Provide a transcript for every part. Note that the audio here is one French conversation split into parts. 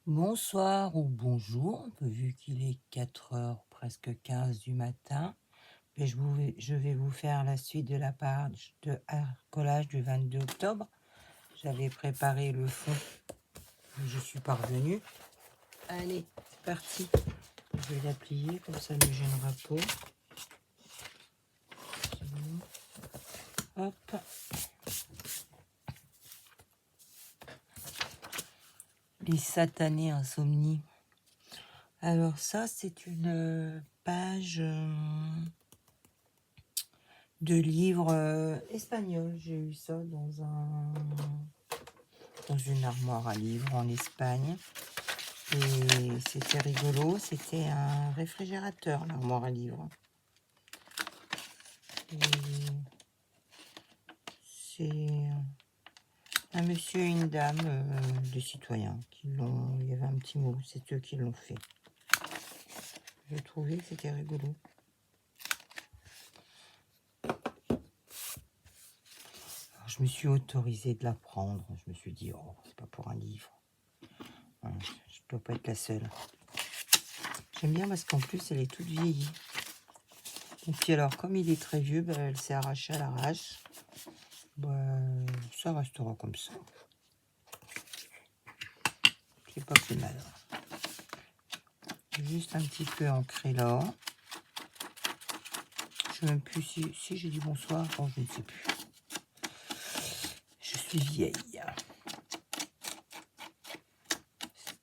Bonsoir ou bonjour, vu qu'il est 4 heures, presque 15 du matin. Et je vais vous faire la suite de la page de collage du 22 octobre. J'avais préparé le fond, mais je suis parvenue. Allez, c'est parti. Je vais la plier, comme ça ne me gênera pas. Hop. Les satanés insomnies. Alors ça, c'est une page de livre espagnol. J'ai eu ça dans une armoire à livres en Espagne. Et c'était rigolo. C'était un réfrigérateur, l'armoire à livres. Et c'est un monsieur et une dame, des citoyens, qui l'ont. Il y avait un petit mot, c'est eux qui l'ont fait. J'ai trouvé que c'était rigolo. Alors, je me suis autorisée de la prendre. Je me suis dit, oh, c'est pas pour un livre. Voilà, je dois pas être la seule. J'aime bien parce qu'en plus, elle est toute vieillie. Et puis alors, comme il est très vieux, elle s'est arrachée à l'arrache. Ça restera comme ça. C'est pas plus mal. Juste un petit peu ancré là. Je sais même plus si j'ai dit bonsoir. Oh, je ne sais plus. Je suis vieille.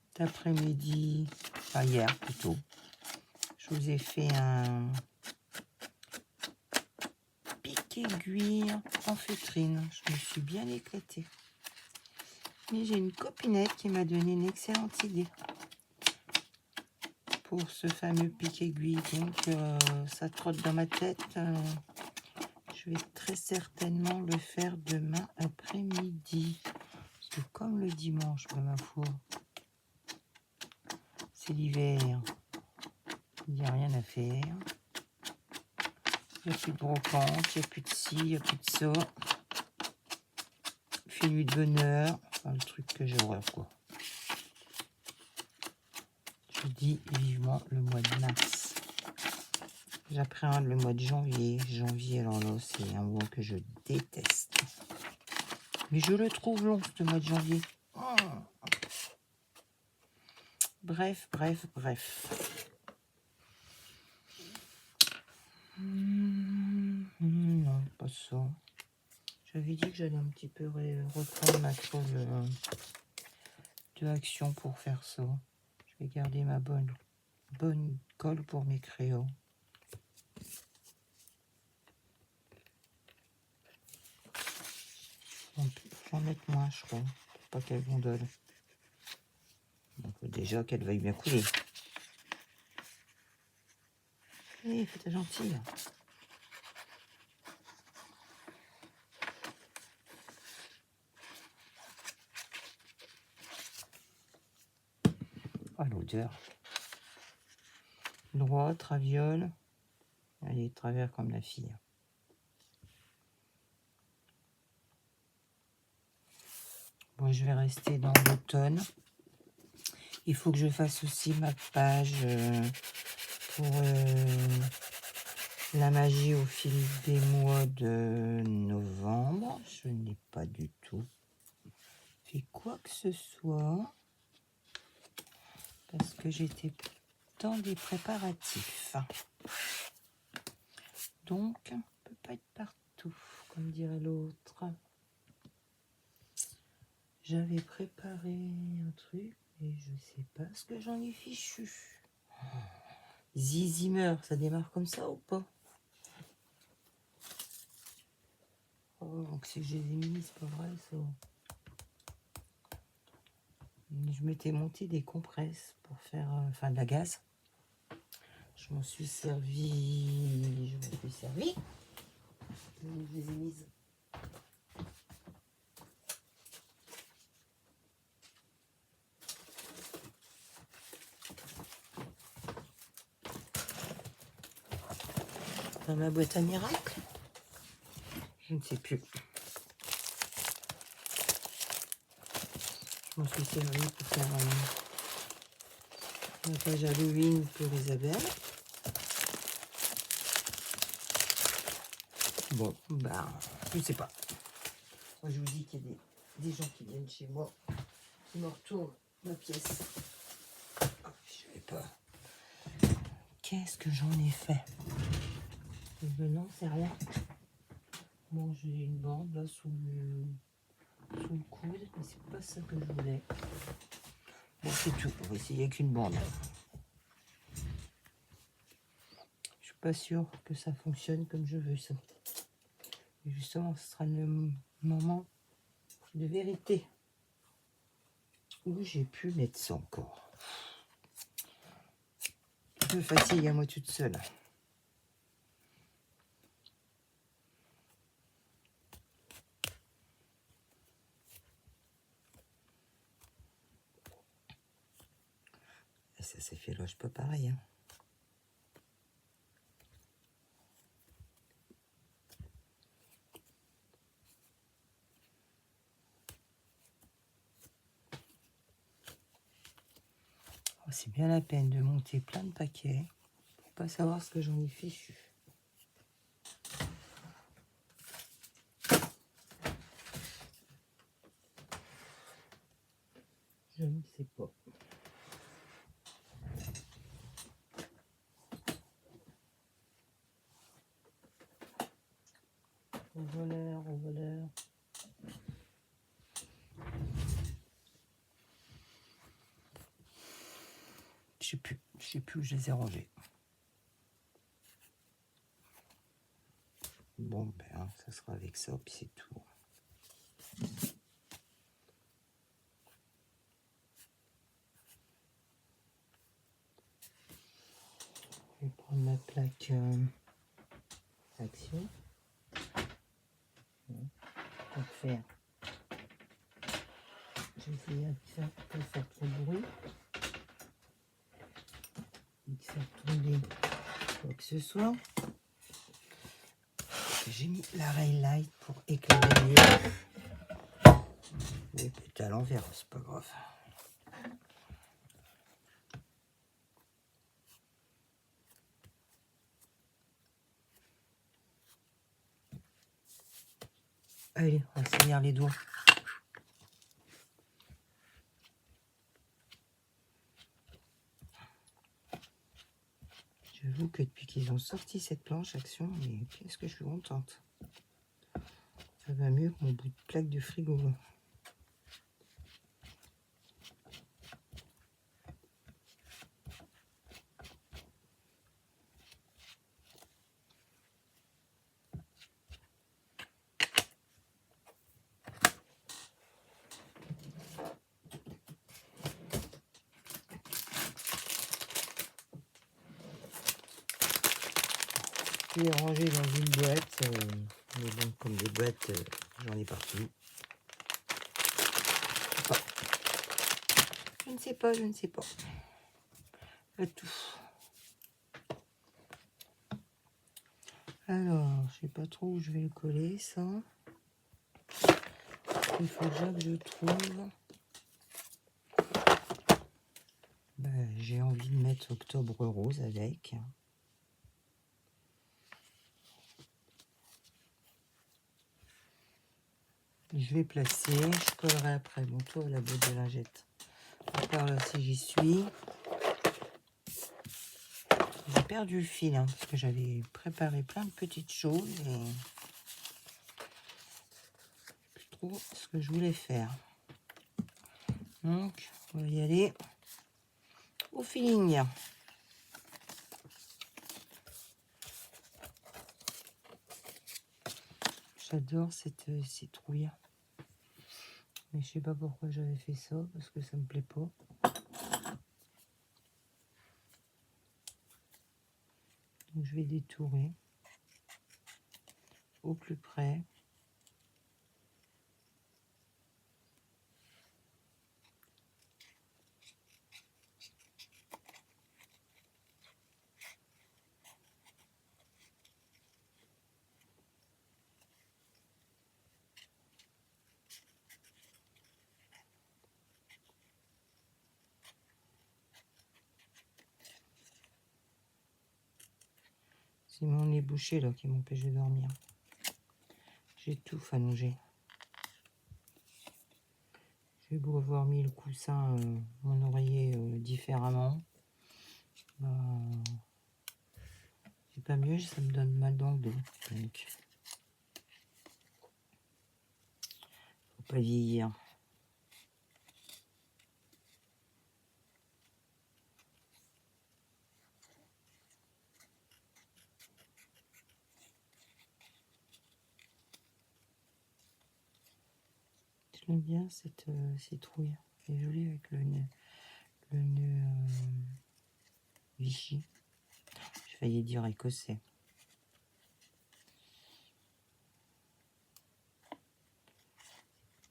Cet après-midi, enfin hier plutôt, je vous ai fait un pique-aiguille en feutrine. Je me suis bien éclatée. Mais j'ai une copinette qui m'a donné une excellente idée pour ce fameux pique-aiguille. Donc ça trotte dans ma tête. Je vais très certainement le faire demain après-midi. Parce que comme le dimanche, ma foi, c'est l'hiver. Il n'y a rien à faire. Il n'y a plus de brocante, il n'y a plus de ci, il n'y a plus de ça. Fais-lui de bonheur. Enfin, le truc que j'ai horreur, quoi. Je dis vivement le mois de mars. J'appréhende le mois de janvier. Janvier, alors là, c'est un mois que je déteste. Mais je le trouve long, ce mois de janvier. Bref. Non, pas ça. J'avais dit que j'allais un petit peu reprendre ma colle de action pour faire ça. Je vais garder ma bonne colle pour mes crayons. J'en mettre moins, je crois. Pour pas qu'elle gondole. Donc déjà qu'elle veuille bien couler. Hé, fais-toi gentille. Oh, l'odeur. Droit, traviole. Elle est de travers comme la fille. Bon, je vais rester dans l'automne. Il faut que je fasse aussi ma page pour la magie au fil des mois de novembre. Je n'ai pas du tout fait quoi que ce soit. Parce que j'étais dans des préparatifs. Donc, on ne peut pas être partout, comme dirait l'autre. J'avais préparé un truc, mais je sais pas ce que j'en ai fichu. Zizimer, ça démarre comme ça ou pas? Oh, donc c'est que je les ai mis, c'est pas vrai ça. Je m'étais monté des compresses pour faire, enfin de la gaz. Je m'en suis servi. Je les ai mises. Dans ma boîte à miracle. Je ne sais plus. Je m'en suis servi pour faire La page Halloween pour Isabelle. Bon, ben, je sais pas. Moi, je vous dis qu'il y a des gens qui viennent chez moi, qui me retournent ma pièce. Ah, je sais pas. Qu'est-ce que j'en ai fait? Non, c'est rien. Bon, j'ai une bande là sous le coude, mais c'est pas ça que je voulais. Bon, c'est tout. On va essayer avec une bande. Je suis pas sûre que ça fonctionne comme je veux ça. Et justement, ce sera le moment de vérité où j'ai pu mettre ça encore. Je me fatigue à moi toute seule. Et ça s'est fait loge pas pareil. Hein. Oh, c'est bien la peine de monter plein de paquets pour pas savoir ce que j'en ai fichu. Je ne sais pas. Au voleur, au voleur. Je sais plus où je les ai rangés. Bon, ben, ça sera avec ça, puis c'est tout. Je vais prendre ma plaque action. Pour faire. Je vais essayer de pas faire trop de bruit. Et de faire tomber quoi que ce soit. J'ai mis la rail light pour éclairer mieux. Mais peut-être à l'envers, c'est pas grave. Allez, on va finir les doigts. J'avoue que depuis qu'ils ont sorti cette planche action, mais qu'est-ce que je suis contente. Ça va mieux que mon bout de plaque de frigo. Je l'ai rangé dans une boîte, mais bon, comme des boîtes, j'en ai partout. Je ne sais pas, je ne sais pas. Le tout. Alors, je sais pas trop où je vais le coller, ça. Il faut déjà que je trouve. Ben, j'ai envie de mettre Octobre Rose avec. Je vais placer, je collerai après mon tour à la boîte de lingettes. Par là, si j'y suis. J'ai perdu le fil, hein, parce que j'avais préparé plein de petites choses et plus trop ce que je voulais faire. Donc, on va y aller au feeling. J'adore cette citrouille. Mais je sais pas pourquoi j'avais fait ça, parce que ça me plaît pas. Donc je vais détourer au plus près. C'est mon nez bouché là qui m'empêche de dormir. J'étouffe allongé. J'ai beau avoir mis le coussin, mon oreiller différemment. C'est pas mieux, ça me donne mal dans le dos. Donc, faut pas vieillir. J'aime bien cette citrouille. Elle est jolie avec le nœud Vichy. J'ai failli dire écossais.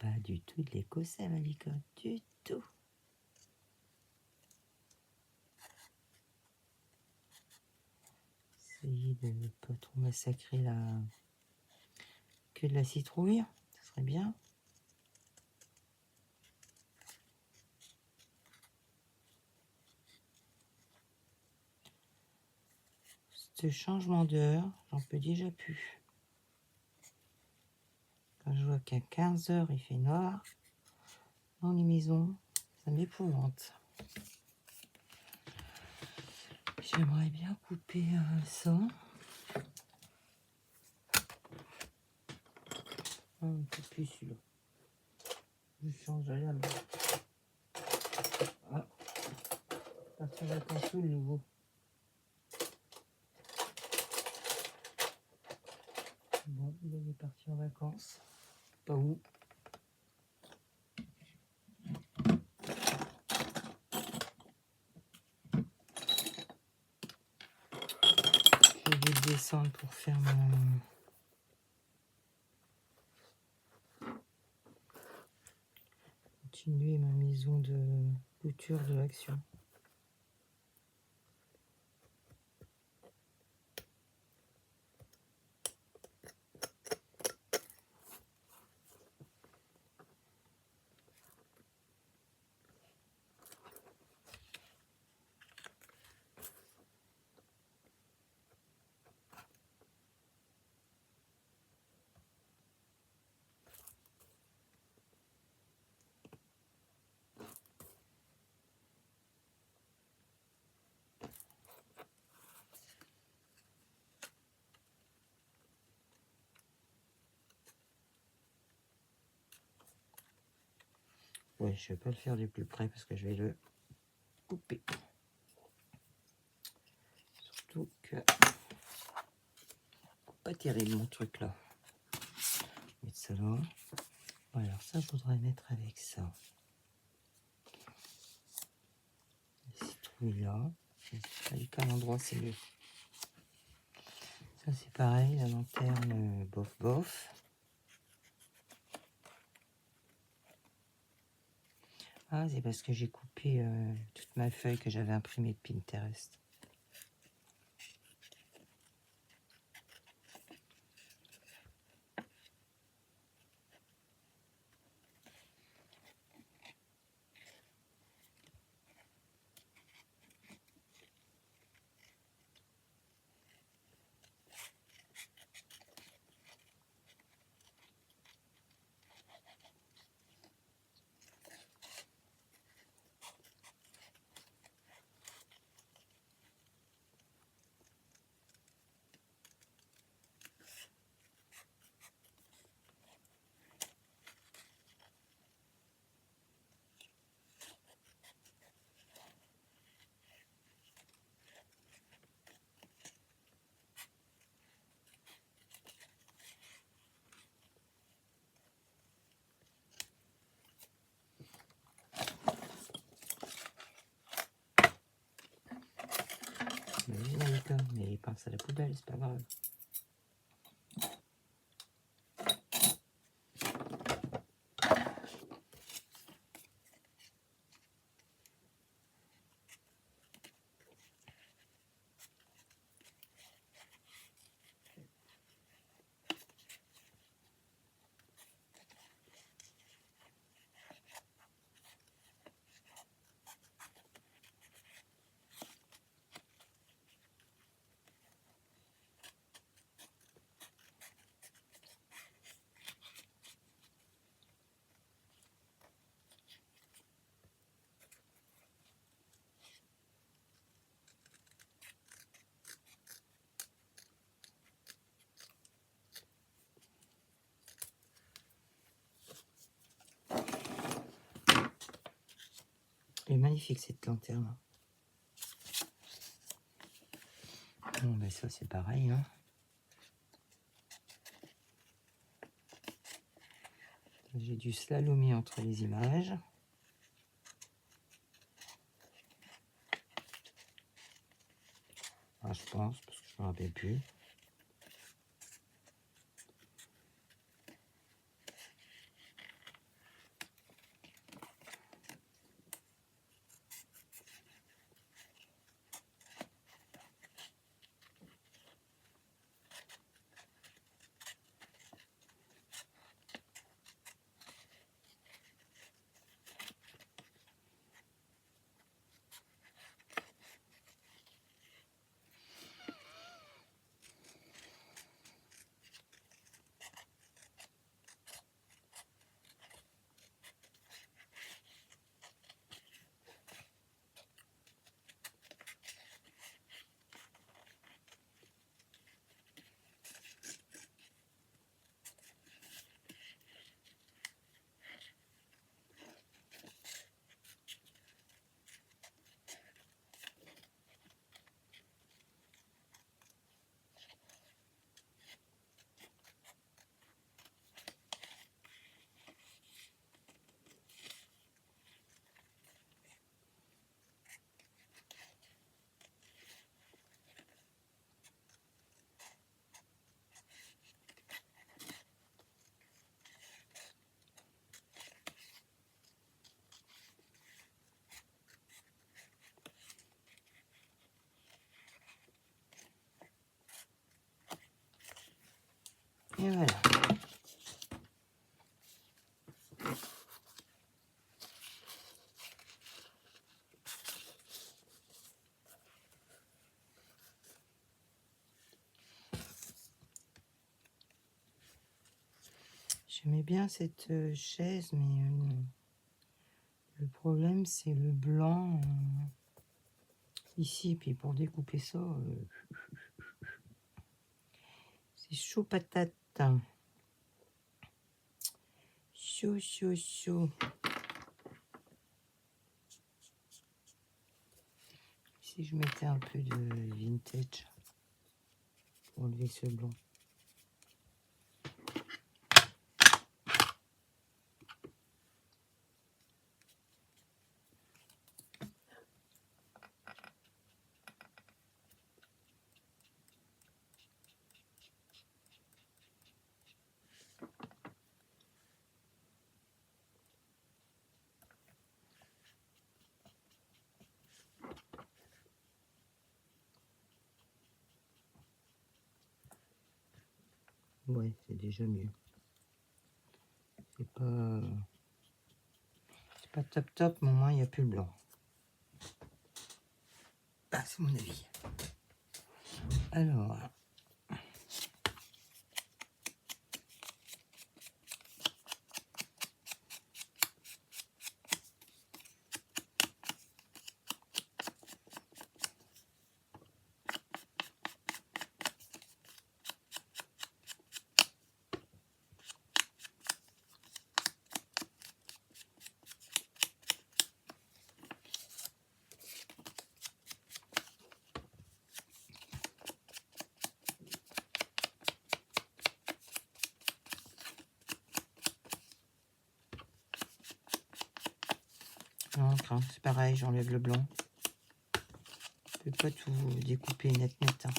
Pas du tout de l'écossais, ma licorne. Du tout. Essayez de ne pas trop massacrer la queue de la citrouille. Ça serait bien. Ce changement d'heure, j'en peux déjà plus. Quand je vois qu'à 15 h, il fait noir dans les maisons, ça m'épouvante. J'aimerais bien couper ça. On ne peut plus celui-là. Je change à la main. Ah, partir en vacances où le nouveau? Bon, il est parti en vacances. Pas où? Je vais descendre pour faire continuer ma maison de couture de l'Action. Ouais, je vais pas le faire du plus près parce que je vais le couper. Surtout que pas terrible mon truc là. Je vais mettre ça là. Alors ça, je voudrais mettre avec ça. La citrouille là. Avec quel endroit c'est mieux. Ça c'est pareil, la lanterne bof bof. Ah, c'est parce que j'ai coupé toute ma feuille que j'avais imprimée de Pinterest. Mais il passe à la poubelle, c'est pas grave. Elle est magnifique cette lanterne. Bon, ben ça c'est pareil. Hein. J'ai dû slalomer entre les images. Ah, je pense, parce que je ne me rappelle plus. Et voilà. J'aimais bien cette chaise, mais le problème c'est le blanc ici. Puis pour découper ça, c'est chaud patate. Chaud, chaud, chaud. Si je mettais un peu de vintage pour enlever ce blanc. Ouais, c'est déjà mieux. C'est pas top top, mais au moins il n'y a plus le blanc. Ah, c'est mon avis. Alors, l'encre, hein, c'est pareil, j'enlève le blanc. Je peux pas tout découper net. Hein.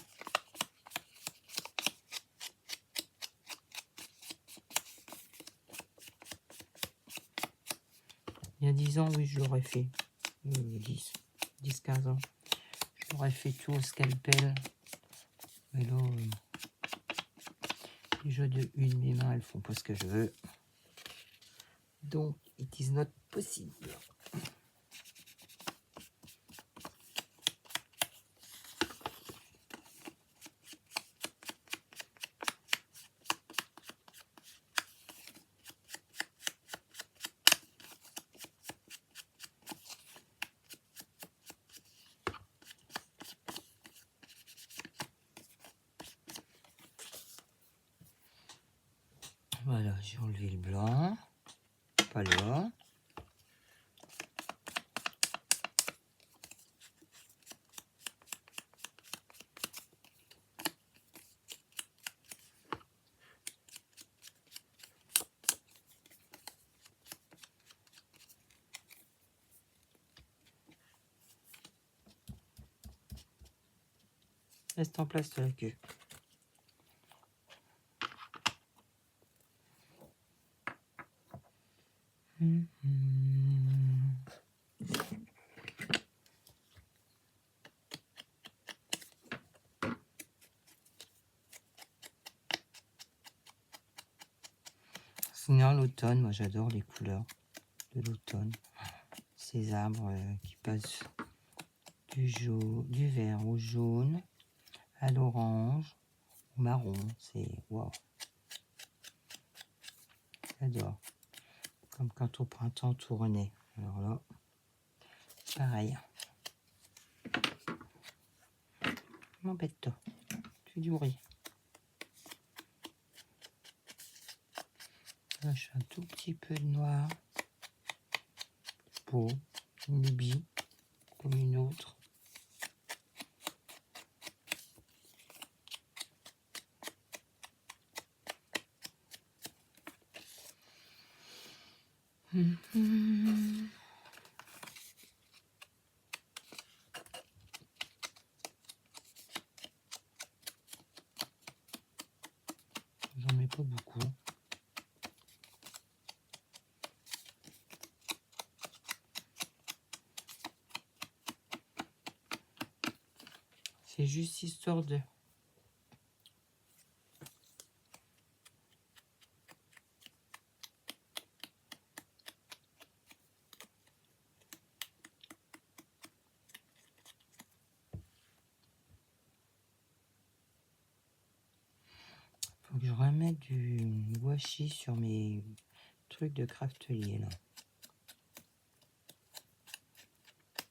Il y a 10 ans, oui, je l'aurais fait. 10-15 ans. Je l'aurais fait tout au scalpel. Mais là, les jeux de une, mes mains, elles font pas ce que je veux. Donc, it is not possible. Voilà, j'ai enlevé le blanc. Pas là. Reste en place de la queue. Sinon, l'automne, moi j'adore les couleurs de l'automne. Ces arbres qui passent du vert au jaune, à l'orange, au marron. C'est waouh. J'adore. Comme quand au printemps tout renaît. Alors là, pareil. M'embête-toi. Tu fais du bruit. Là, je fais un tout petit peu de noir. Beau. Une lubie. Comme une autre. J'en mets pas beaucoup. C'est juste histoire de... Faut que je remette du washi sur mes trucs de craftelier là.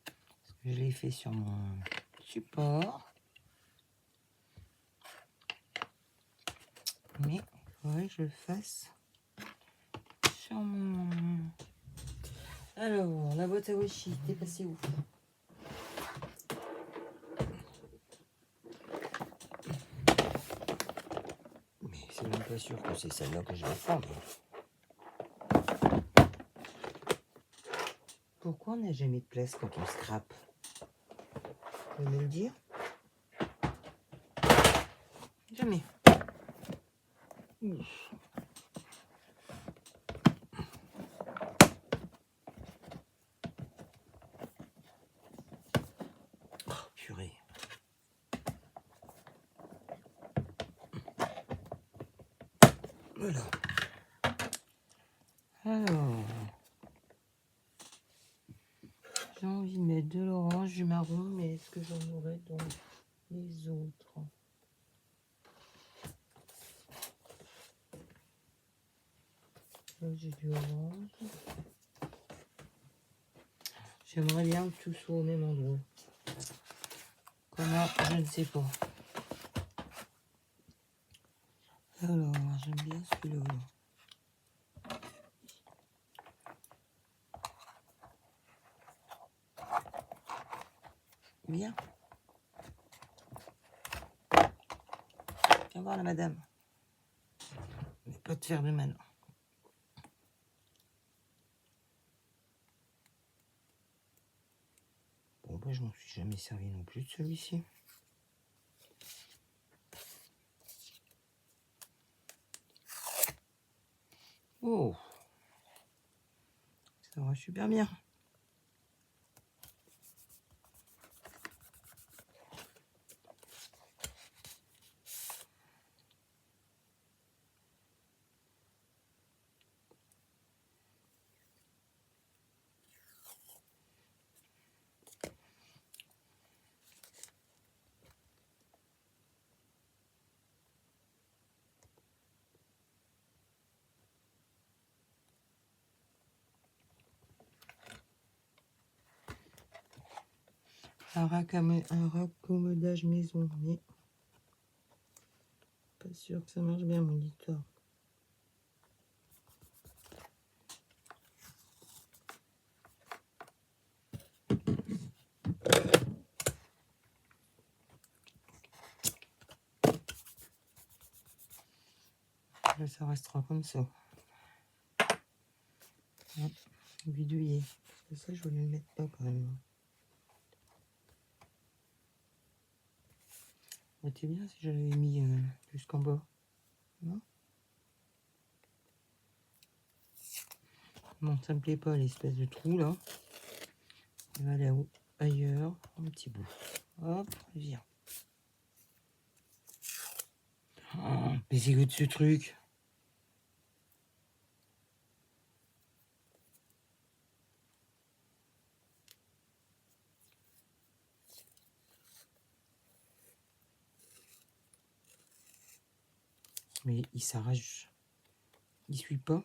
Parce que je l'ai fait sur mon support. Mais il faudrait que je le fasse sur mon... Alors, la boîte à washi, t'es passé où? Mais c'est même pas sûr que c'est celle-là que je vais prendre. Pourquoi on n'a jamais de place quand on scrape? Vous pouvez me le dire? Jamais. Ouf. Oh, purée. Voilà. Alors, j'ai envie de mettre de l'orange, du marron, mais est-ce que j'en aurai dans les autres? Là, j'ai du orange. J'aimerais bien que tout soit au même endroit. Comment? Je ne sais pas. Alors, j'aime bien celui-là. Bien. Viens voir la madame. Mais pas de faire de mal. Bon, bah, je m'en suis jamais servi non plus de celui-ci. Oh, ça va super bien. Un raccommodage maison, mais pas sûr que ça marche bien mon histoire. Là, ça restera comme ça. Hop, bidouillé. Parce que ça, je voulais le mettre pas quand même. Ça aurait été bien si je l'avais mis jusqu'en bas. Non, bon, ça me plaît pas l'espèce de trou là. Il va aller ailleurs, un petit bout. Hop, viens. Oh, mais c'est que de ce truc. Mais il s'arrache. Il suit pas.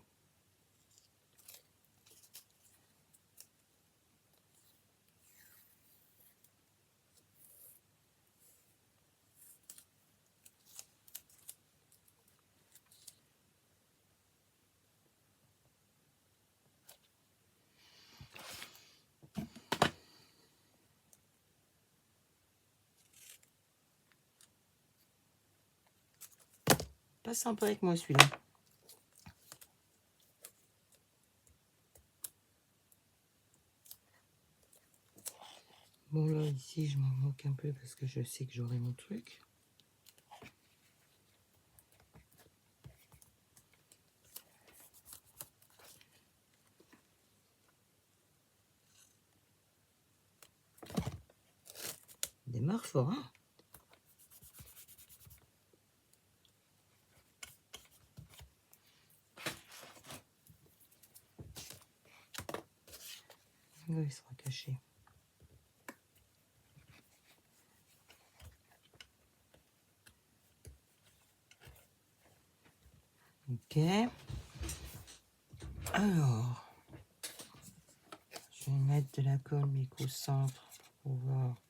Pas sympa avec moi celui-là. Bon là ici je m'en moque un peu parce que je sais que j'aurai mon truc. Il démarre fort, hein. Il sera caché. Ok. Alors, je vais mettre de la colle micro-centre pour voir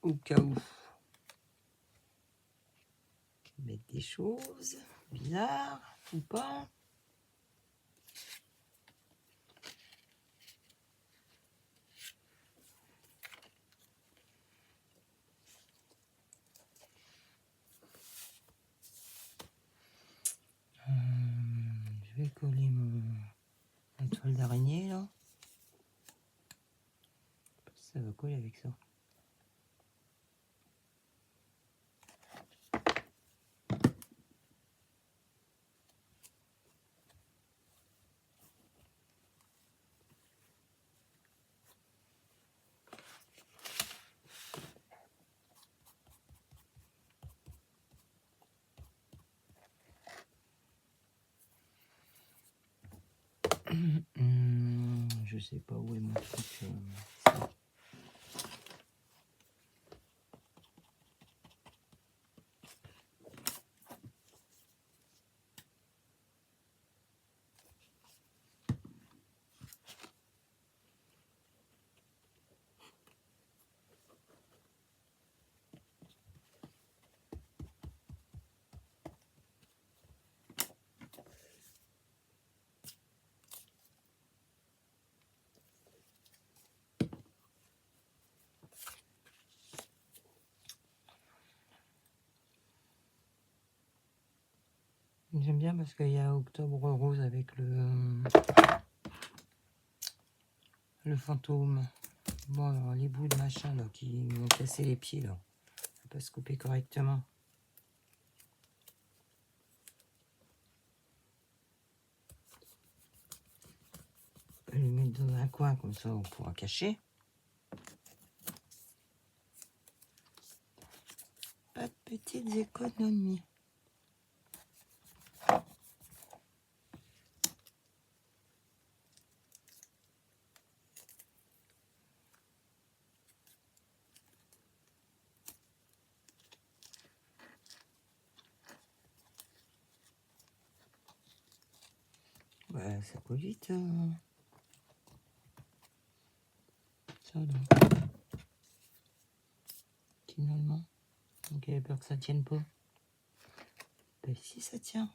au cas où mettre des choses bizarres ou pas. Je vais coller la toile d'araignée là. Ça va coller avec ça. Je sais pas où est mon truc. J'aime bien parce qu'il y a Octobre Rose avec le fantôme. Bon, alors, les bouts de machin là, qui m'ont cassé les pieds là. Ça peut pas se couper correctement. On peut les mettre dans un coin comme ça, on pourra cacher. Pas de petites économies. Ouais, ça colle vite. Ça, là. Finalement. Donc, il avait peur que ça tienne pas. Ben, si, ça tient.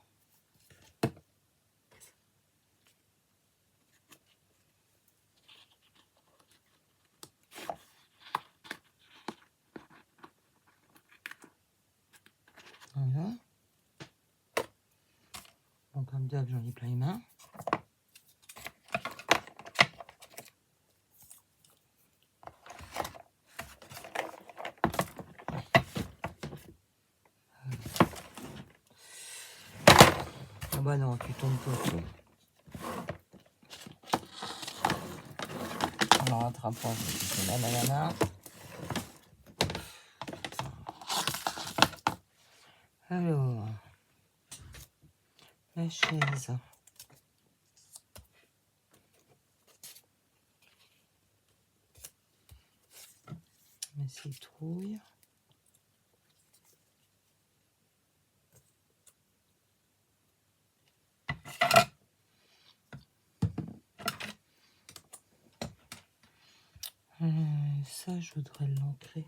Voilà. Donc, comme d'hab, j'en ai plein les mains. bah non, tu tombes pas. On en rattrape pas. C'est la banana. Alors, la chaise. La citrouille. Ça, je voudrais l'ancrer.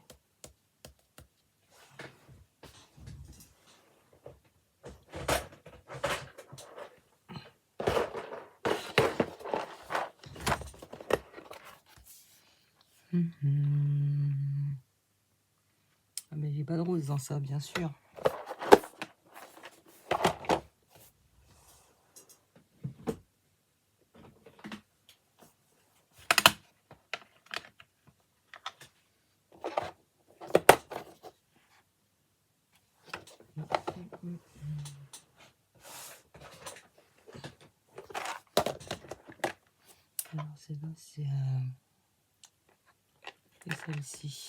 Ah, mais j'ai pas de rose dans ça, bien sûr. Alors, c'est là, c'est celle-ci.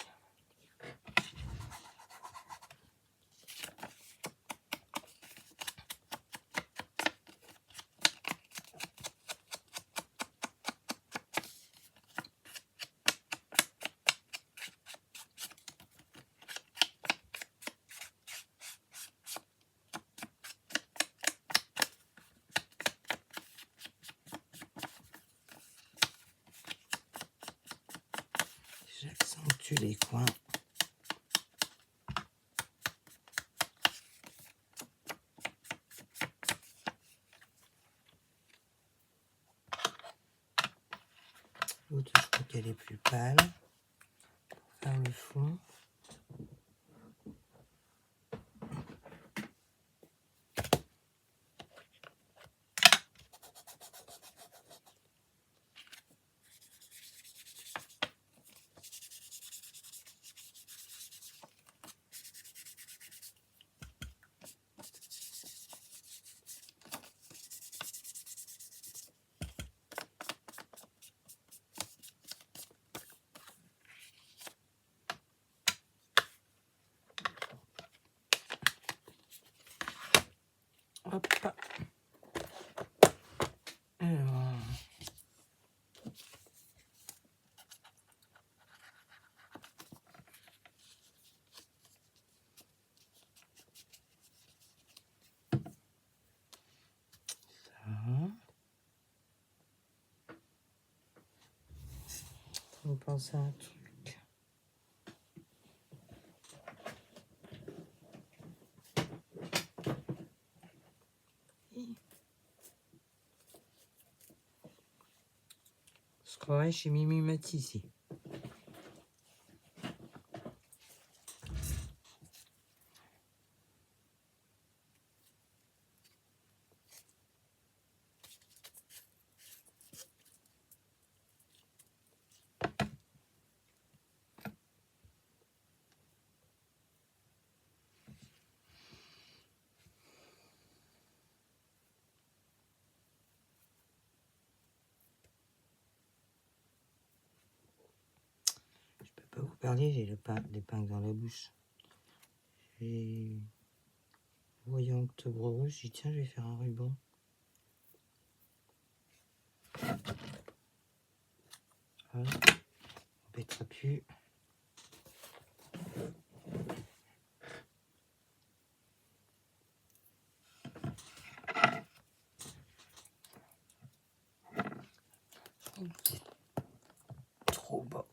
J'accentue les coins. L'autre, je crois qu'elle est plus pâle. Pour faire le fond. Hop. Alors. On pense à un truc. Je croirais chez Mimi Mati ici. Je peux pas vous parler, j'ai l'épingle dans la bouche. Voyant Octobre Rouge, j'ai dit tiens, je vais faire un ruban. Voilà. On pètera plus. Trop bas.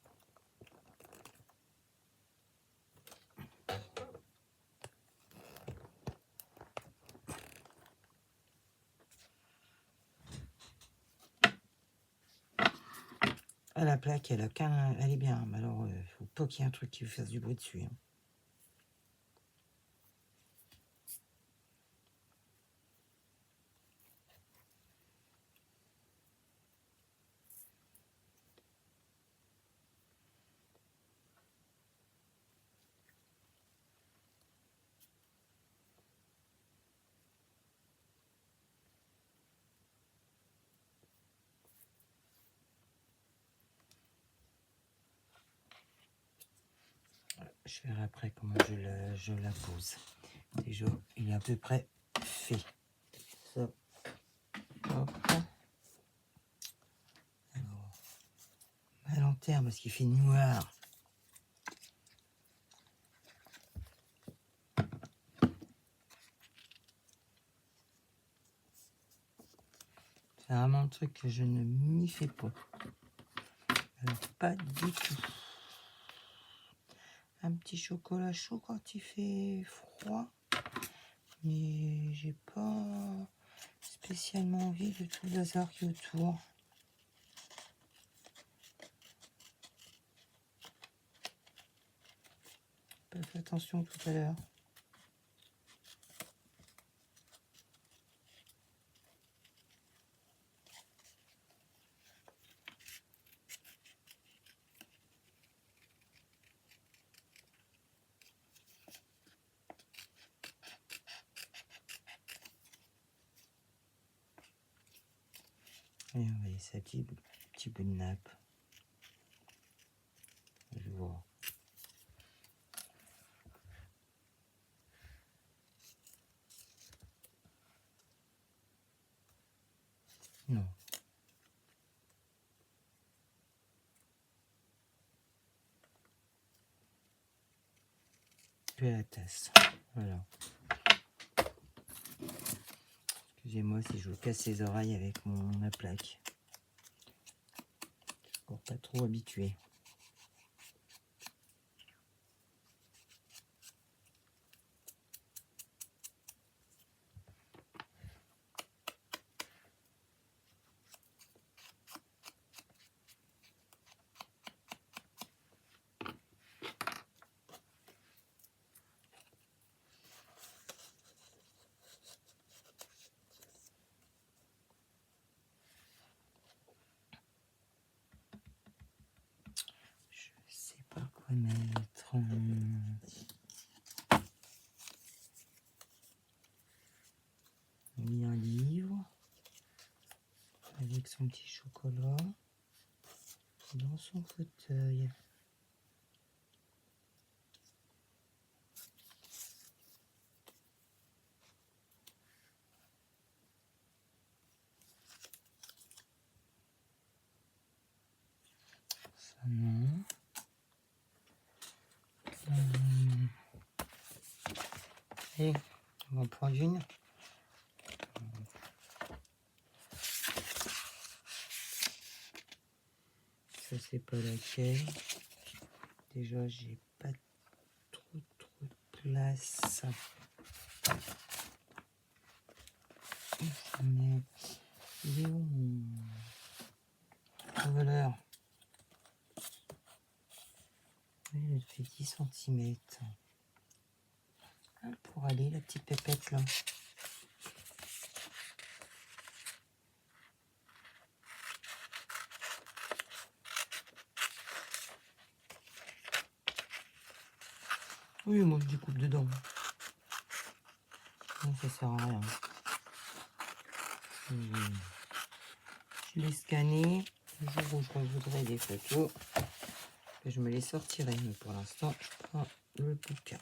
Ah, la plaque, elle est bien, mais alors, faut pas qu'il y ait un truc qui vous fasse du bruit dessus. Hein. Je verrai après comment je la pose. Déjà, il est à peu près fait. Ça. Hop. Alors, ma lanterne parce qu'il fait noir. C'est vraiment un truc que je ne m'y fais pas. Alors, pas du tout. Un petit chocolat chaud quand il fait froid. Mais j'ai pas spécialement envie de tout le bazar qui est autour. J'ai pas fait attention tout à l'heure. Et on va laisser un petit bout de nappe. Je vois. Non. Puis à la tasse. Voilà. Excusez-moi si je vous casse les oreilles avec ma plaque. Je suis encore pas trop habitué. Je sais pas quoi mettre. On lit un livre avec son petit chocolat dans son fauteuil. Ça non. Et on va en prendre une. Ça c'est pas laquelle. Déjà j'ai pas trop de place. Mais il est où mon voleur? Il fait 10 cm. Pour aller la petite pépette là. Oui, moi je découpe dedans. Non, ça sert à rien. Je l'ai scanné. Le jour où je voudrais des photos, je me les sortirai. Mais pour l'instant, je prends le bouquin.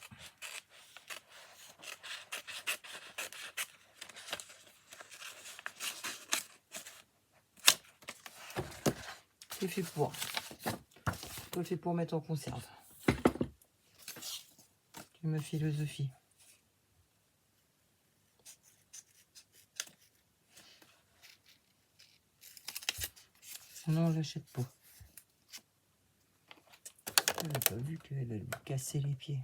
C'est fait pour. C'est fait pour mettre en conserve. C'est ma philosophie. Sinon, on l'achète pas. Elle n'a pas vu qu'elle allait lui casser les pieds.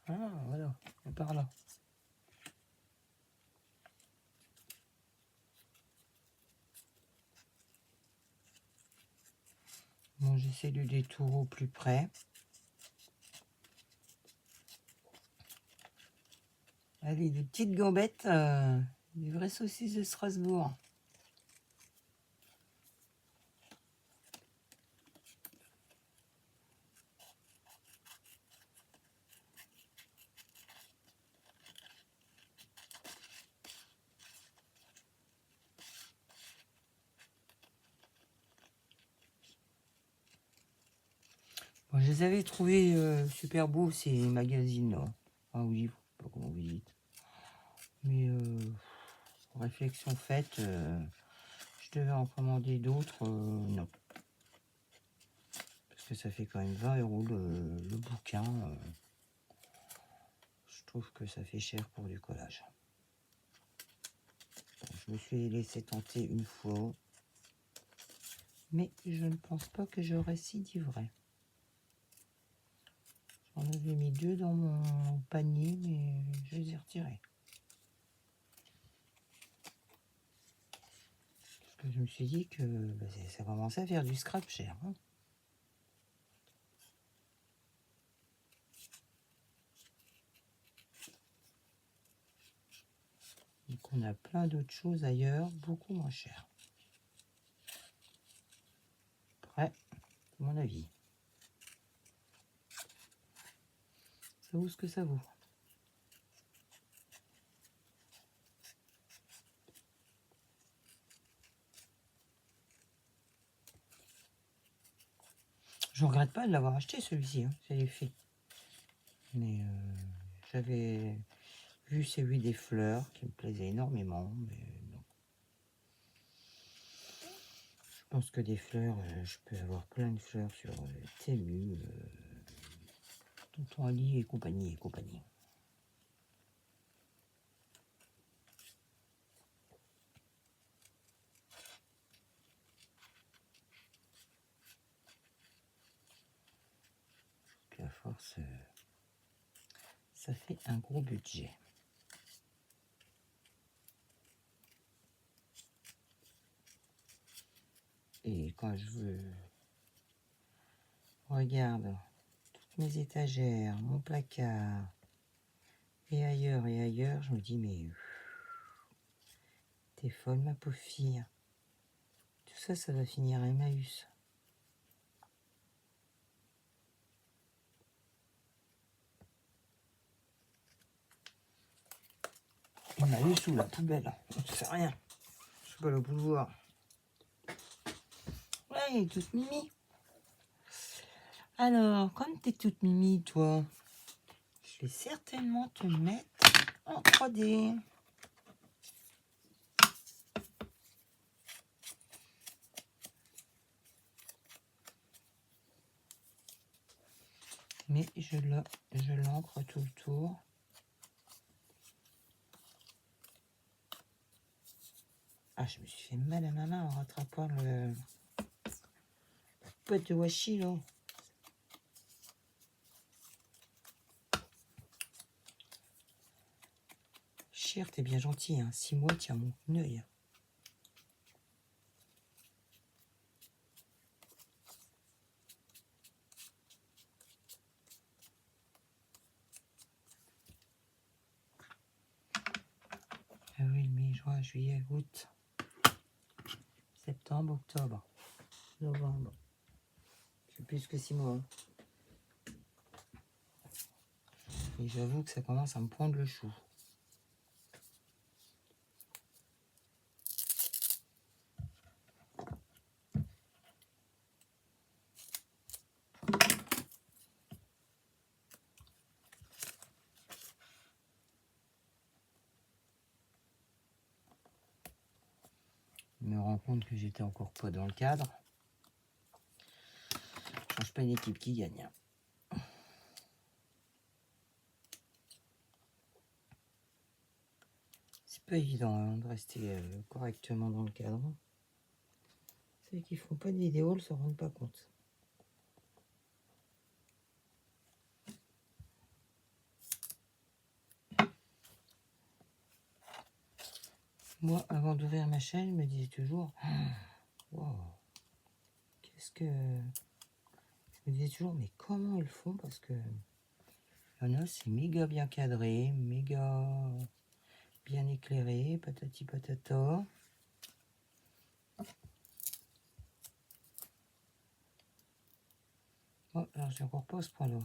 Ah, voilà, par là. Bon, j'essaie de détour au plus près. Allez, des petites gambettes, des vraies saucisses de Strasbourg. Bon, je les avais trouvés super beaux, ces magazines là. Ah oui, je sais pas comment vous dites. Mais réflexion faite, je devais en commander d'autres, non. Parce que ça fait quand même 20 € le bouquin. Je trouve que ça fait cher pour du collage. Bon, je me suis laissé tenter une fois. Mais je ne pense pas que je récidiverai. J'en avais mis 2 dans mon panier, mais je les ai retirés. Parce que je me suis dit que bah, ça commençait à faire du scrap cher. Hein. Donc on a plein d'autres choses ailleurs, beaucoup moins cher. Après, à mon avis. Ça vaut ce que ça vaut. Je regrette pas de l'avoir acheté celui-ci, hein, ça fait. Mais j'avais vu celui des fleurs qui me plaisait énormément, mais non. Je pense que des fleurs, je peux avoir plein de fleurs sur Temu, Tonton Ali et compagnie et compagnie. Puis à force, ça fait un gros budget. Et quand je regarde toutes mes étagères, mon placard, et ailleurs, je me dis, mais t'es folle, ma pauvre fille. Tout ça, ça va finir à Emmaüs. Emmaüs ou la poubelle, je sais rien. Je sais pas le pouvoir. Ouais, toute mimi. Alors, comme t'es toute mimi, toi, je vais certainement te mettre en 3D. Mais je l'encre tout le tour. Ah, je me suis fait mal à ma main en rattrapant le pot de washi, là. Cher, t'es bien gentil, hein. 6 mois, tiens mon œil. Avril, mai, juin, juillet, août, septembre, octobre, novembre. C'est plus que 6 mois. Hein. Et j'avoue que ça commence à me prendre le chou. Je me rends compte que j'étais encore pas dans le cadre. Je change pas une équipe qui gagne. C'est pas évident hein, de rester correctement dans le cadre. Ceux qui font pas de vidéo ne se rendent pas compte. Moi, avant d'ouvrir ma chaîne, je me disais toujours wow, qu'est-ce que... Je me disais toujours, mais comment ils font? Parce que il y en a, c'est méga bien cadré, méga bien éclairé, patati patata. Oh, alors j'ai encore pas ce point-là.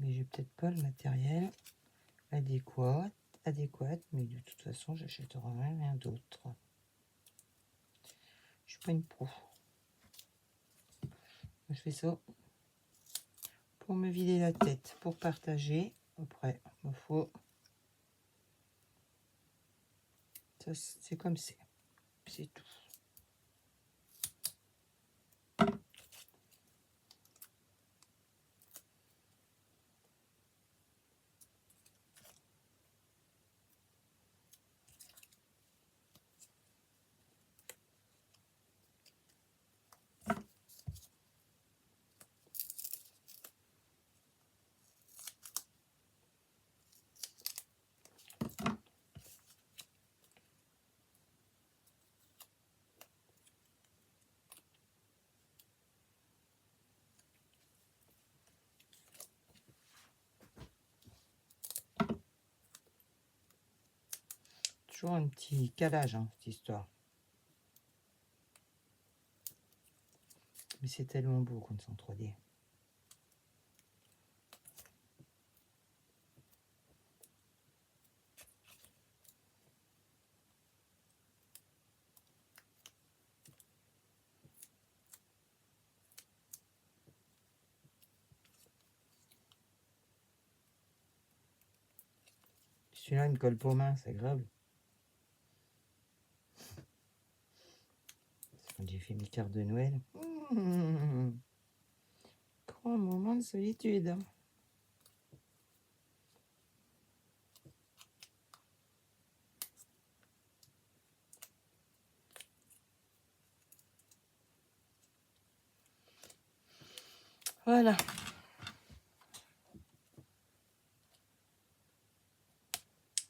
Mais j'ai peut-être pas le matériel adéquat, mais de toute façon, j'achèterai rien d'autre. Je suis pas une pro. fais ça pour me vider la tête, pour partager. Après, il me faut... Ça, c'est comme c'est tout. Toujours un petit calage, hein, cette histoire. Mais c'est tellement beau quand c'est en 3D. Celui-là, il me colle pas aux mains, c'est grave. Quand j'ai fait mes cartes de Noël. Grand moment de solitude. Voilà.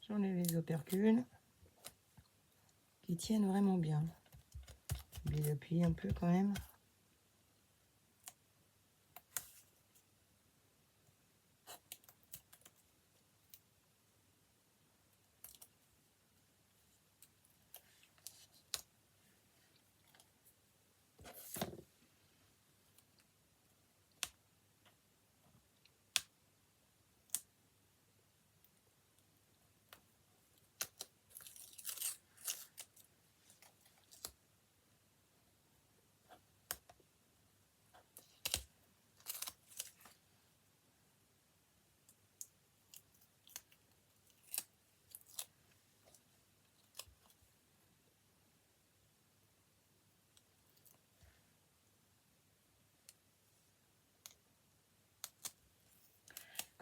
J'enlève les opercules qui tiennent vraiment bien. Je vais les appuyer un peu quand même.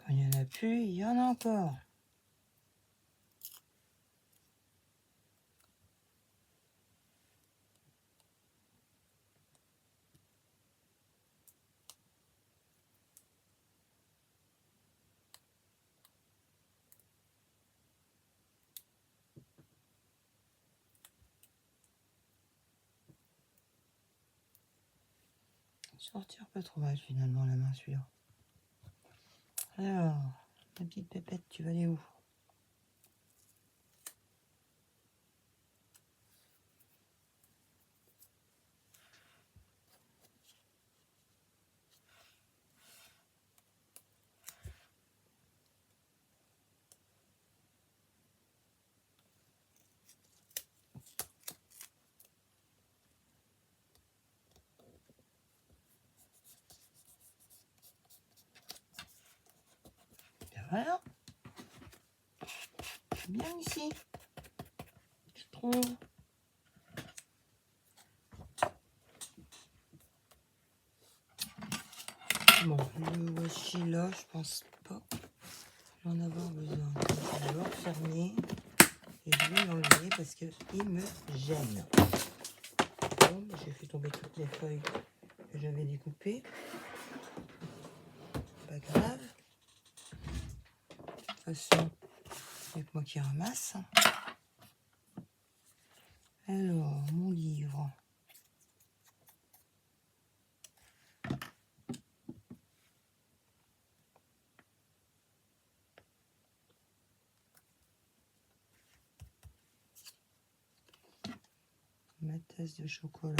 Quand il n'y en a plus, il y en a encore. Sortir pas trop mal finalement la main celui-là. Alors, ma petite pépette, tu vas aller où? Voilà. Bien ici, je trouve. Bon, le washi là, je pense pas en avoir besoin. Je vais le refermer et je vais l'enlever parce qu'il me gêne. Bon, j'ai fait tomber toutes les feuilles que j'avais découpées. Pas grave. De toute façon, c'est moi qui ramasse. Alors, mon livre. Ma tasse de chocolat.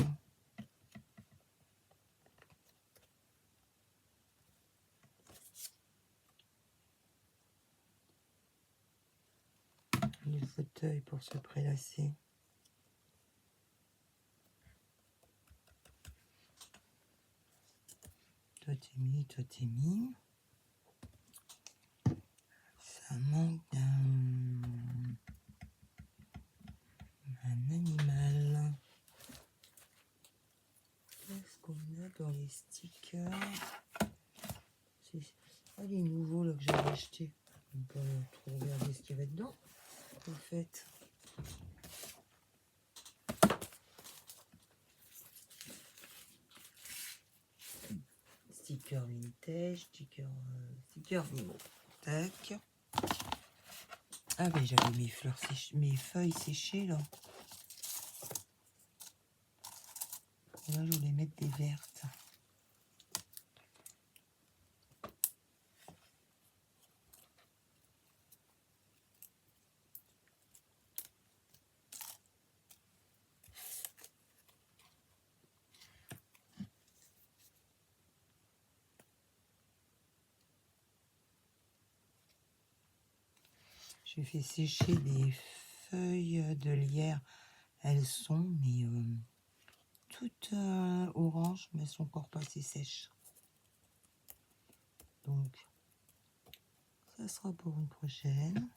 Le fauteuil pour se prélasser. toi t'es mis, toi t'es mis. Ça manque d'un animal. Qu'est-ce qu'on a dans les stickers? Ah, les nouveaux là que j'avais acheté. On peut trop regarder ce qu'il y avait dedans. En fait. Sticker vintage, sticker Nemo. Tac. Ah mais j'avais mes fleurs séchées, mes feuilles séchées là. Et là je voulais mettre des vertes. J'ai fait sécher des feuilles de lierre. Elles sont mais toutes oranges, mais elles sont encore pas assez sèches. Donc ça sera pour une prochaine.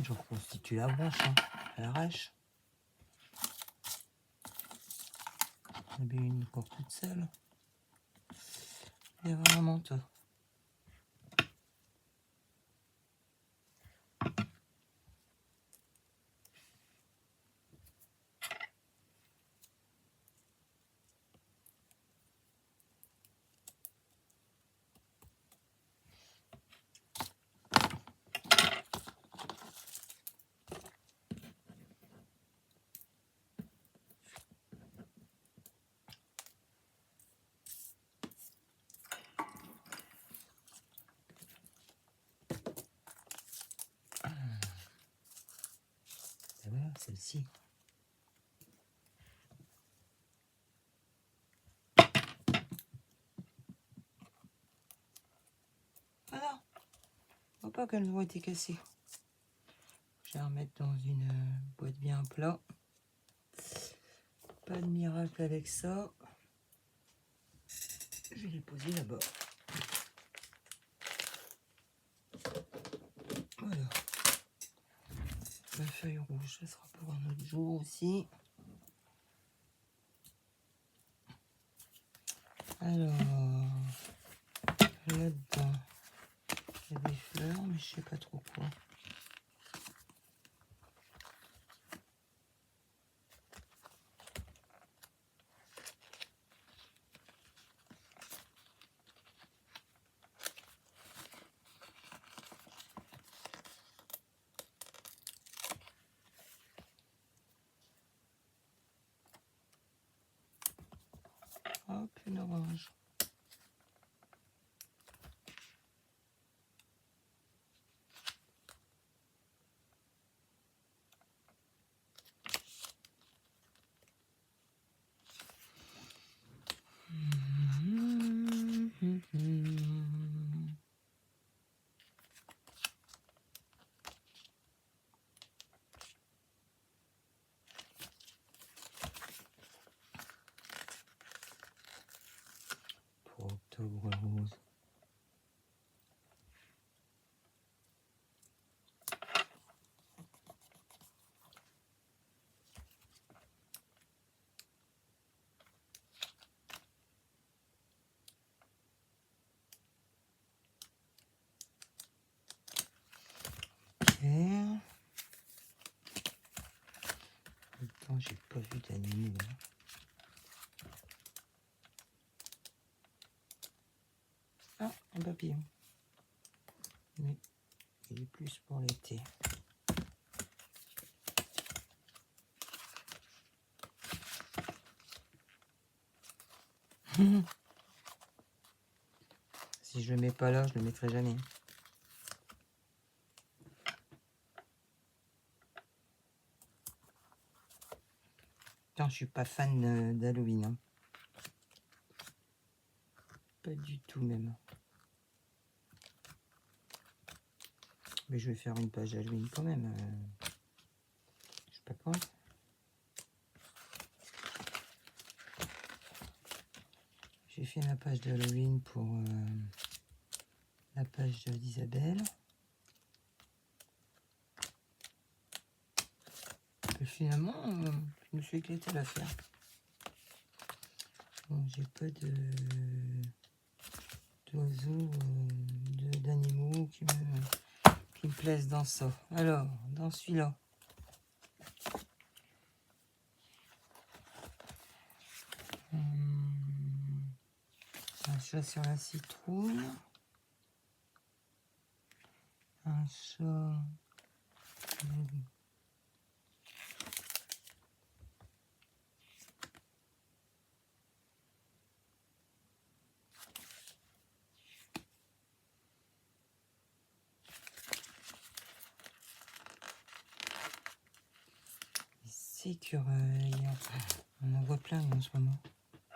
Je reconstitue la branche hein, à l'arrache. J'en avais une encore toute seule. Il y a vraiment tout. Et voilà, celle-ci. Voilà. Je vois pas qu'elles ont été cassées. Je vais la remettre dans une boîte bien plat. Pas de miracle avec ça. Je vais les poser là-bas. Voilà. La feuille rouge, ça sera pour un autre jour aussi. Alors, là-dedans, il y a des fleurs, mais je sais pas trop quoi. Hop, une orange. Pour octobre rose. Ok. Attends, j'ai pas vu d'animaux. Ah, un papillon. Mais il est plus pour l'été. Si je le mets pas là, je le mettrai jamais. Pourtant, je suis pas fan d'Halloween. Hein. Pas du tout même. Mais je vais faire une page Halloween quand même. Je sais pas quand. J'ai fait ma page d'Halloween pour la page d'Isabelle. Et finalement, je me suis éclaté à la faire. Bon, j'ai pas d'oiseaux, d'animaux qui me plaisent dans ça. Alors, dans celui-là. Un chat sur la citrouille. Un chat. Écureuil. On en voit plein en ce moment.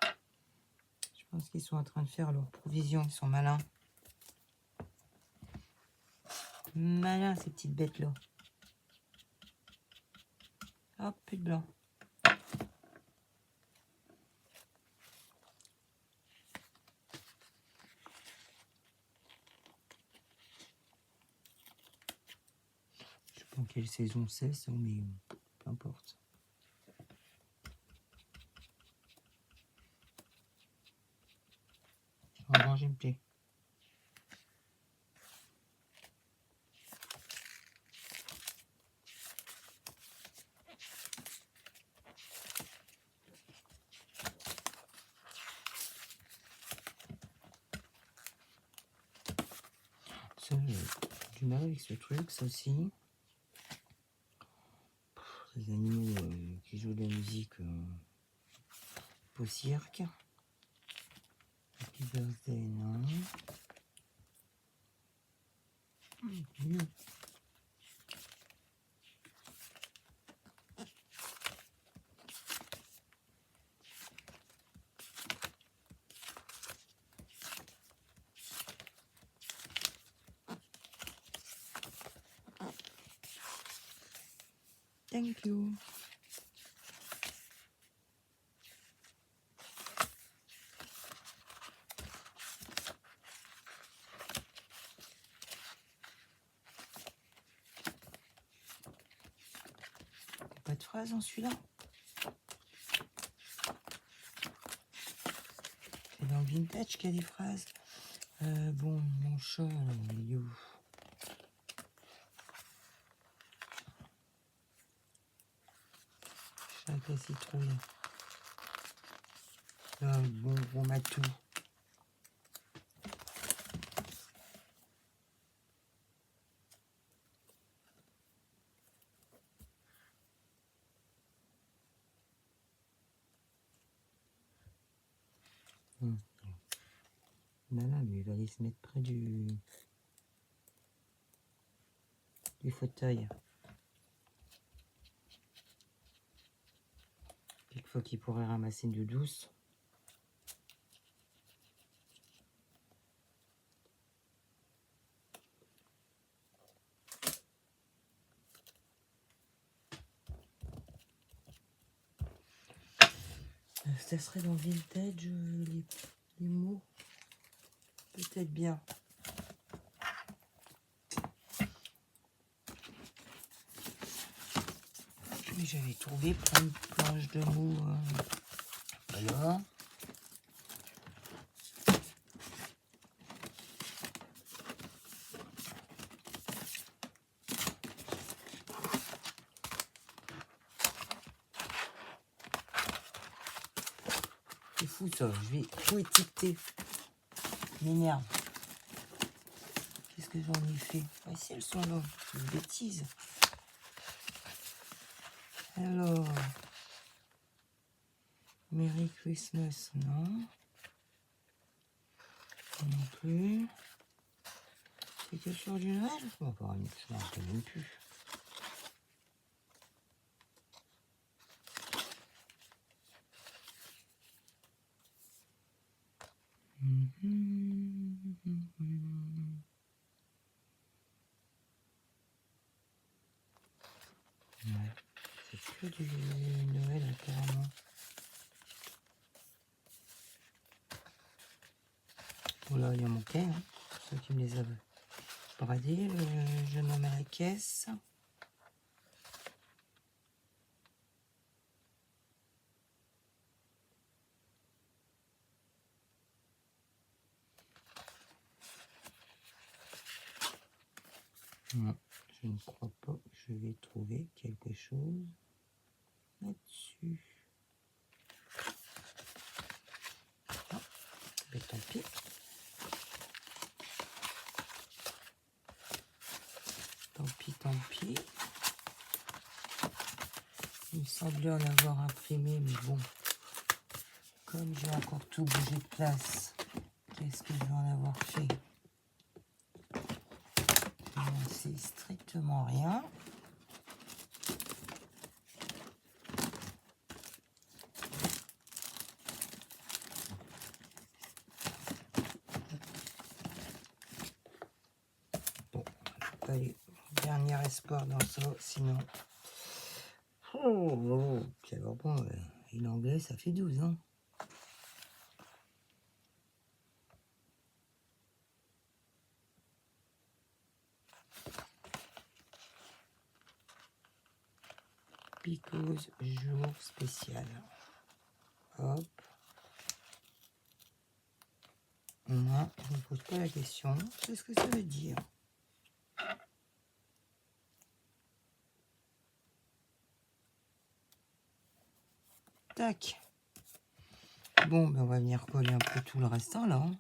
Je pense qu'ils sont en train de faire leurs provisions. Ils sont malins. Malins ces petites bêtes-là. Hop, plus de blanc. Je sais pas en quelle saison c'est, ça, mais peu importe. En manger une plaie. Ça, j'ai du mal avec ce truc, ça aussi. Les animaux qui jouent de la musique au cirque. Happy birthday, non. Thank you. Pas de phrases en celui-là. C'est dans le vintage qu'il y a des phrases. Bon, mon chat, il est où? Chat avec la citrouille. Bon gros matou. Là, mais il va aller se mettre près du fauteuil. Quelquefois qu'il pourrait ramasser une douce. Ça serait dans vintage les mots. Peut-être bien. Mais j'avais trouvé plein de planches de mots. Alors. C'est fou ça, je vais tout étiqueter. M'énerve. Qu'est-ce que j'en ai fait? Ah si, elles sont là. C'est une bêtise. Alors. Merry Christmas, non. Non plus. C'est quel jour du Noël? Je m'en rappelle même plus. Ouais, c'est que du Noël apparemment. Oula, il en manquait, hein, ceux qui me les avaient bradés. Je nomme à la caisse. Non, je ne crois pas que je vais trouver quelque chose là-dessus. Ah, mais tant pis. Tant pis, tant pis. Il me semblait en avoir imprimé, mais bon, comme j'ai encore tout bougé de place, qu'est-ce que je vais en avoir fait? Je n'en sais strictement rien. Bon, allez, dernier espoir dans ça, sinon... Oh, quel bon, et l'anglais, ça fait 12, hein. Because jour spécial. Hop. Moi, je ne me pose pas la question. C'est ce que ça veut dire. Tac. Bon, ben on va venir coller un peu tout le restant là. Hein.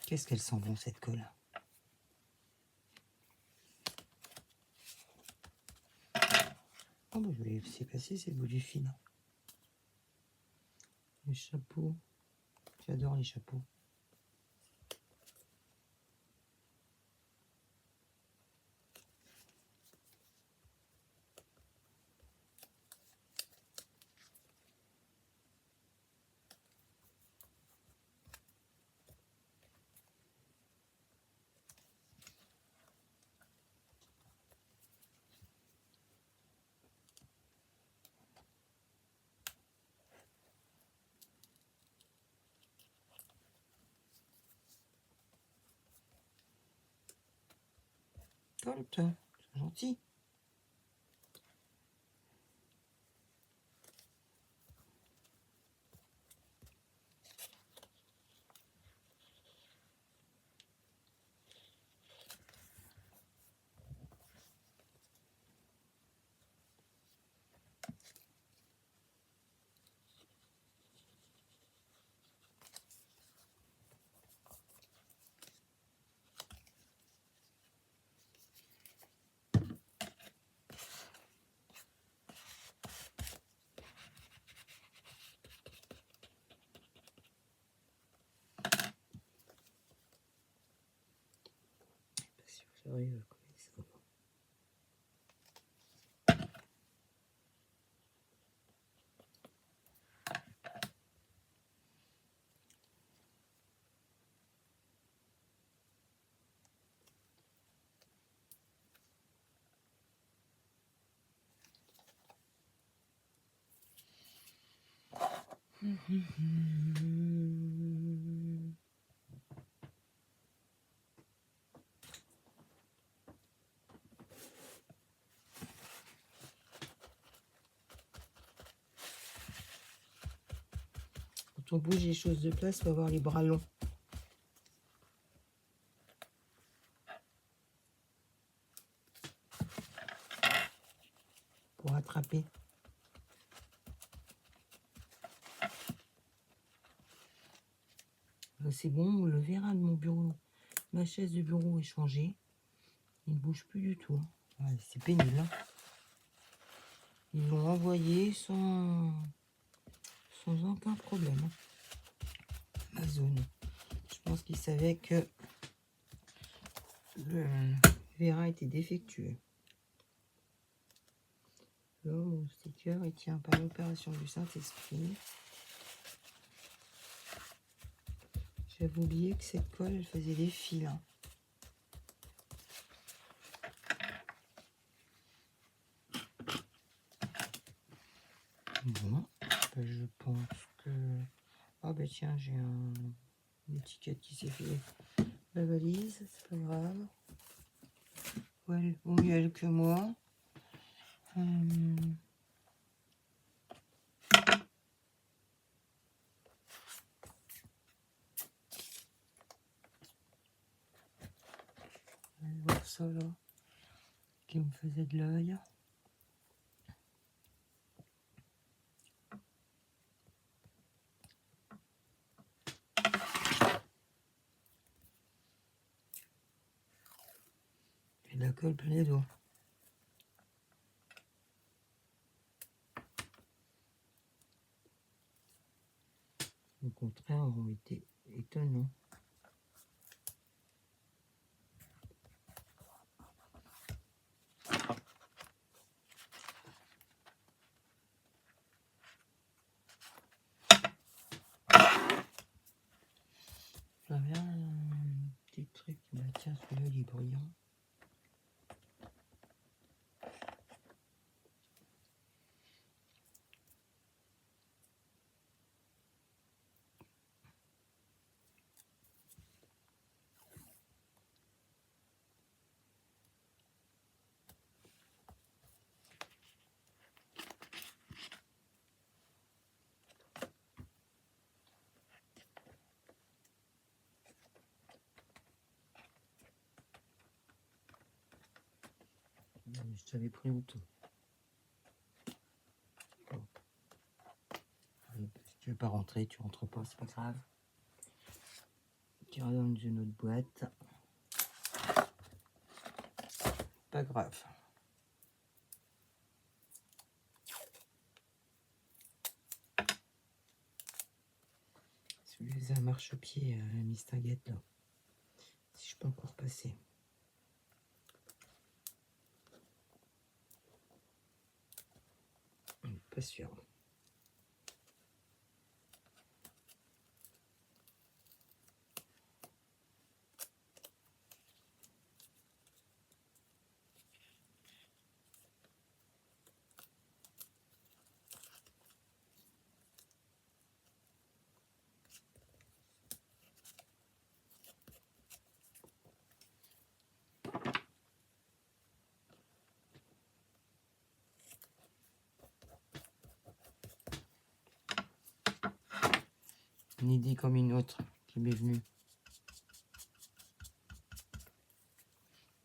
Qu'est-ce qu'elle sent bon cette colle? Oh, ben, je vais laisser passer, c'est le bout du fil. Les chapeaux. J'adore les chapeaux. Colle, c'est gentil. Pas sûr que j'arrive à coller ça. Quand on bouge les choses de place, il faut avoir les bras longs. Pour attraper. C'est bon, le vérin de mon bureau, ma chaise de bureau est changée. Il ne bouge plus du tout. Ouais, c'est pénible. Hein. Ils l'ont envoyé sans aucun problème. Ma zone. pense qu'il savait que le vérin était défectueux. L'homme au sticker, il tient par l'opération du Saint-Esprit. J'avais oublié que cette colle, elle faisait des fils. Hein. Bon, ben je pense que... Ah ben tiens, j'ai une étiquette qui s'est fait la valise, c'est pas grave. Ouais, vaut mieux elle que moi. Voir ça là, qui me faisait de l'œil. Et de la colle plein les doigts. Au contraire, ont été étonnants. J'avais un petit truc, bah tiens, celui-là il est brillant. Je t'avais pris auto. Bon. Si tu veux pas rentrer, tu rentres pas, c'est pas grave. Tu iras dans une autre boîte. Pas grave. Celui-là, ça marche-pied, la mistinguette là. Si je peux encore passer. Pas sûr. Une idée comme une autre qui m'est venue.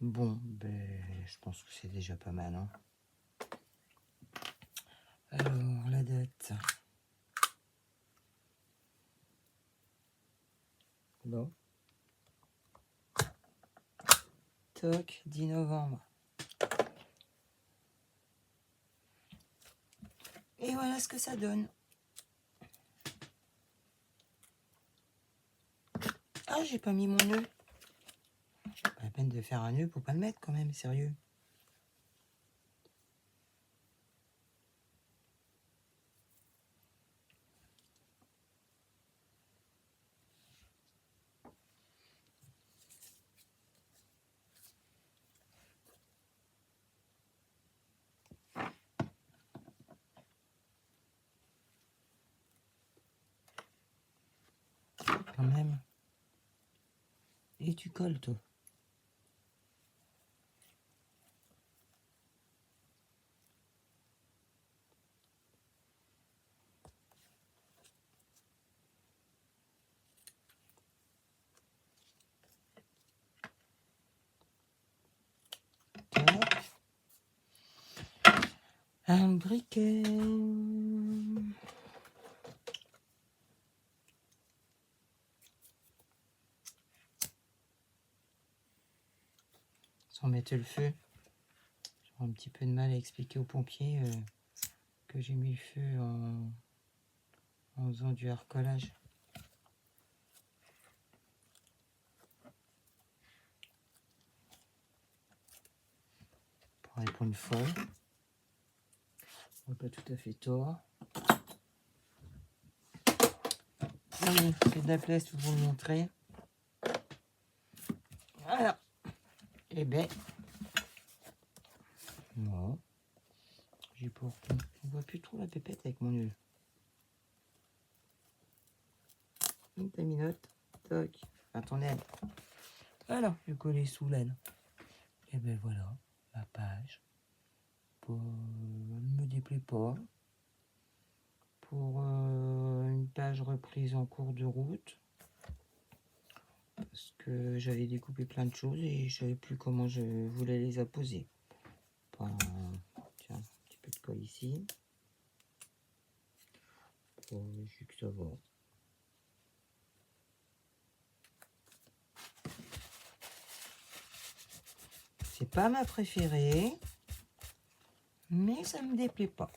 Bon, ben, je pense que c'est déjà pas mal. Hein. Alors, la date. Bon. Toc, 10 novembre. Et voilà ce que ça donne. Ah, j'ai pas mis mon nœud. Pas la peine de faire un nœud pour pas le mettre quand même, sérieux. Quand même. Et tu colles, toi. Toc. Un briquet. Sans mettre le feu. J'aurai un petit peu de mal à expliquer aux pompiers que j'ai mis le feu en faisant du recollage. pour une feuille. On n'a pas tout à fait tort. Allez, c'est de la place pour vous le montrer. Voilà. Et ben, non. J'ai pour. On voit plus trop la pépette avec mon nœud. Une taminote. Toc. Attendez. Voilà, je collais sous l'aine. Et ben voilà, ma page. Elle ne me déplaît pas. Pour une page reprise en cours de route. Parce que j'avais découpé plein de choses et je savais plus comment je voulais les apposer. Enfin, tiens, un petit peu de colle ici. Bon, je sais que ça va. C'est pas ma préférée, mais ça me déplaît pas.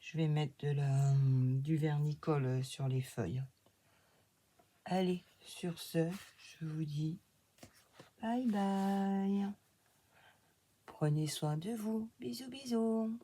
Je vais mettre du vernis-colle sur les feuilles. Allez, sur ce, je vous dis bye bye. Prenez soin de vous. Bisous, bisous.